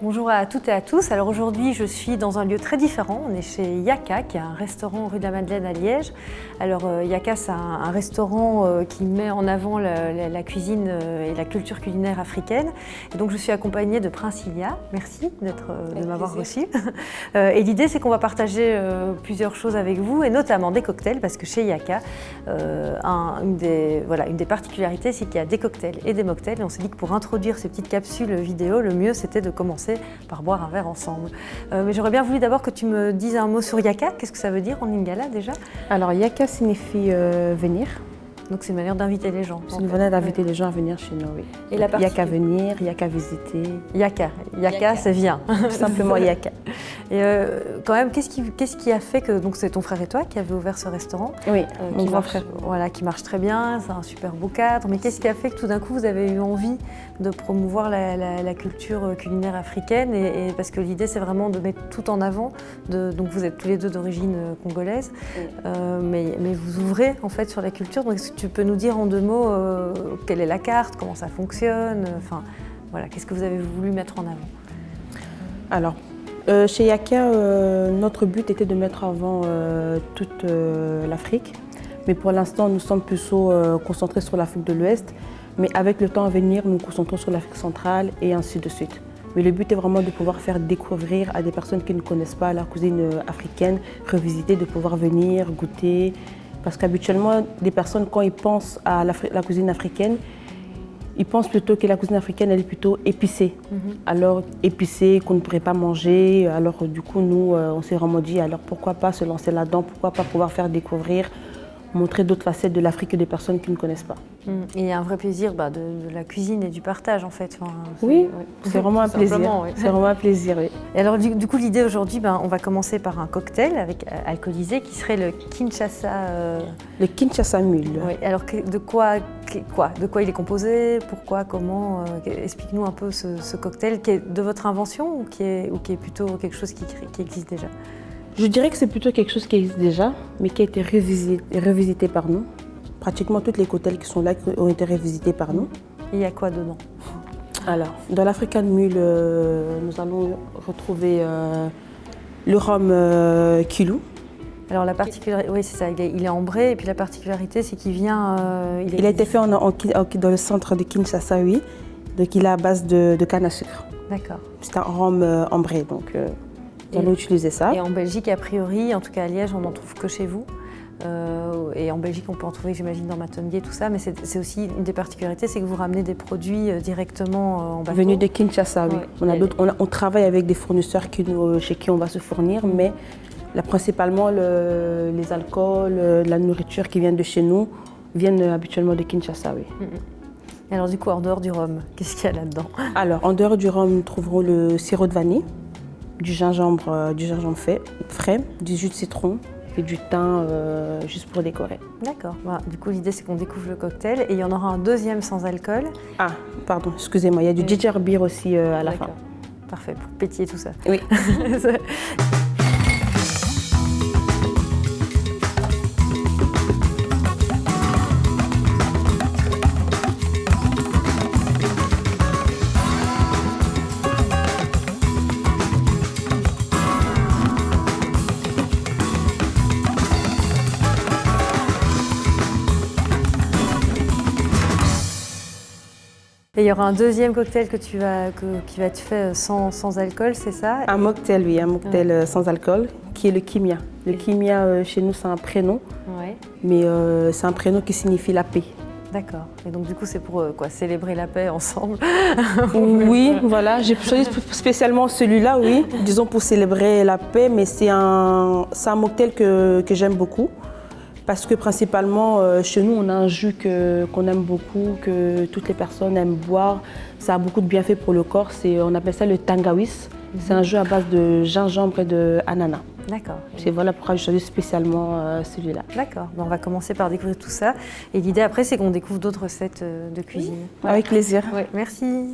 Bonjour à toutes et à tous. Alors aujourd'hui, je suis dans un lieu très différent. On est chez Yaka, qui est un restaurant rue de la Madeleine à Liège. Alors Yaka, c'est un restaurant qui met en avant la cuisine et la culture culinaire africaine. Et donc je suis accompagnée de Prince Ilia. Merci de m'avoir reçue. Et l'idée, c'est qu'on va partager plusieurs choses avec vous, et notamment des cocktails, parce que chez Yaka, une des particularités, c'est qu'il y a des cocktails et des mocktails. Et on s'est dit que pour introduire ces petites capsules vidéo, le mieux, c'était de commencer par boire un verre ensemble. Mais j'aurais bien voulu d'abord que tu me dises un mot sur Yaka. Qu'est-ce que ça veut dire en lingala déjà? Alors Yaka signifie venir. Donc c'est une manière d'inviter les gens. C'est une manière d'inviter les gens à venir chez nous, oui. Et la Yaka venir, Yaka visiter. Yaka, c'est viens. Tout simplement Yaka. Et quand même, qu'est-ce qui a fait que donc c'est ton frère et toi qui avez ouvert ce restaurant? Oui, mon grand frère. Voilà, qui marche très bien, c'est un super beau cadre. Mais qu'est-ce qui a fait que tout d'un coup vous avez eu envie de promouvoir la culture culinaire africaine et parce que l'idée c'est vraiment de mettre tout en avant. Donc vous êtes tous les deux d'origine congolaise, oui. Mais vous ouvrez en fait sur la culture. Donc est-ce que tu peux nous dire en deux mots quelle est la carte, comment ça fonctionne, enfin voilà, qu'est-ce que vous avez voulu mettre en avant? Alors, chez Yaka, notre but était de mettre en avant toute l'Afrique, mais pour l'instant nous sommes plutôt concentrés sur l'Afrique de l'Ouest, mais avec le temps à venir nous nous concentrons sur l'Afrique centrale et ainsi de suite. Mais le but est vraiment de pouvoir faire découvrir à des personnes qui ne connaissent pas la cuisine africaine, revisiter, de pouvoir venir, goûter. Parce qu'habituellement, des personnes, quand ils pensent à la cuisine africaine, ils pensent plutôt que la cuisine africaine, elle est plutôt épicée. Alors, épicée, qu'on ne pourrait pas manger. Alors, du coup, nous, on s'est vraiment dit, alors pourquoi pas se lancer là-dedans, pourquoi pas pouvoir faire découvrir, montrer d'autres facettes de l'Afrique que des personnes qui ne connaissent pas. Et il y a un vrai plaisir de la cuisine et du partage en fait. Enfin, oui, c'est vraiment un plaisir. Oui. C'est vraiment un plaisir, oui. Et alors du coup l'idée aujourd'hui, on va commencer par un cocktail alcoolisé qui serait le Kinshasa. Le Kinshasa Mule. Oui. Alors de quoi il est composé, pourquoi, comment explique-nous un peu ce cocktail qui est de votre invention ou qui est plutôt quelque chose qui existe déjà? Je dirais que c'est plutôt quelque chose qui existe déjà, mais qui a été revisité par nous. Pratiquement tous les cocktails qui sont là ont été revisités par nous. Et il y a quoi dedans? Alors, dans l'African Mule, nous allons retrouver le rhum Kilou. Alors la particularité, oui c'est ça, il est ambré et puis la particularité c'est qu'il vient... il a été fait dans le centre de Kinshasa, oui. Donc il est à base de canne à sucre. D'accord. C'est un rhum ambré, donc nous allons utiliser ça. Et en Belgique, a priori, en tout cas à Liège, on n'en trouve que chez vous. Et en Belgique, on peut en trouver, j'imagine, dans Matongué, tout ça. Mais c'est aussi une des particularités, c'est que vous ramenez des produits directement en bateau. Venus de Kinshasa, oui. Ouais. On travaille avec des fournisseurs chez qui on va se fournir, mais principalement les alcools, la nourriture qui viennent de chez nous, viennent habituellement de Kinshasa, oui. Et alors du coup, en dehors du rhum, qu'est-ce qu'il y a là-dedans? Alors, en dehors du rhum, nous trouverons le sirop de vanille, du gingembre frais, du jus de citron et du thym juste pour décorer. D'accord. Voilà. Du coup, l'idée, c'est qu'on découvre le cocktail et il y en aura un deuxième sans alcool. Ah, pardon, excusez-moi, il y a du ginger beer aussi à la fin. Parfait, pour pétiller tout ça. Oui. Et il y aura un deuxième cocktail qui va être fait sans alcool, c'est ça? Un mocktail, oui, un mocktail sans alcool, qui est le kimia. Le kimia, chez nous, c'est un prénom, mais c'est un prénom qui signifie la paix. D'accord. Et donc du coup, c'est pour célébrer la paix ensemble? Oui, voilà. J'ai choisi spécialement celui-là, oui, disons pour célébrer la paix, mais c'est un mocktail que j'aime beaucoup. Parce que principalement, chez nous, on a un jus qu'on aime beaucoup, que toutes les personnes aiment boire. Ça a beaucoup de bienfaits pour le corps. On appelle ça le tangawis. C'est un jus à base de gingembre et d'ananas. D'accord. C'est voilà pourquoi j'ai choisi spécialement celui-là. D'accord. On va commencer par découvrir tout ça. Et l'idée après, c'est qu'on découvre d'autres recettes de cuisine. Oui. Avec plaisir. Ouais, merci.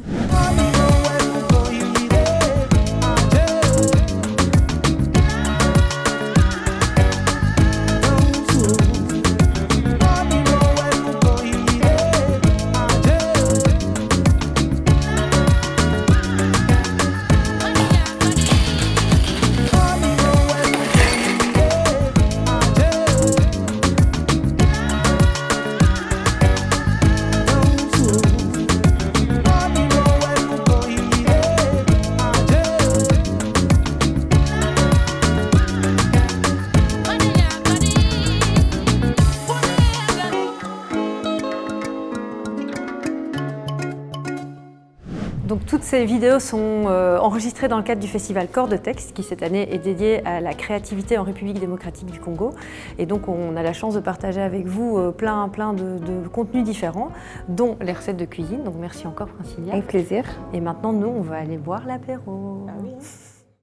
Donc toutes ces vidéos sont enregistrées dans le cadre du festival Corps de Texte qui cette année est dédié à la créativité en République démocratique du Congo. Et donc on a la chance de partager avec vous plein de contenus différents, dont les recettes de cuisine. Donc merci encore Princilia. Avec plaisir. Et maintenant nous on va aller boire l'apéro. Ah oui.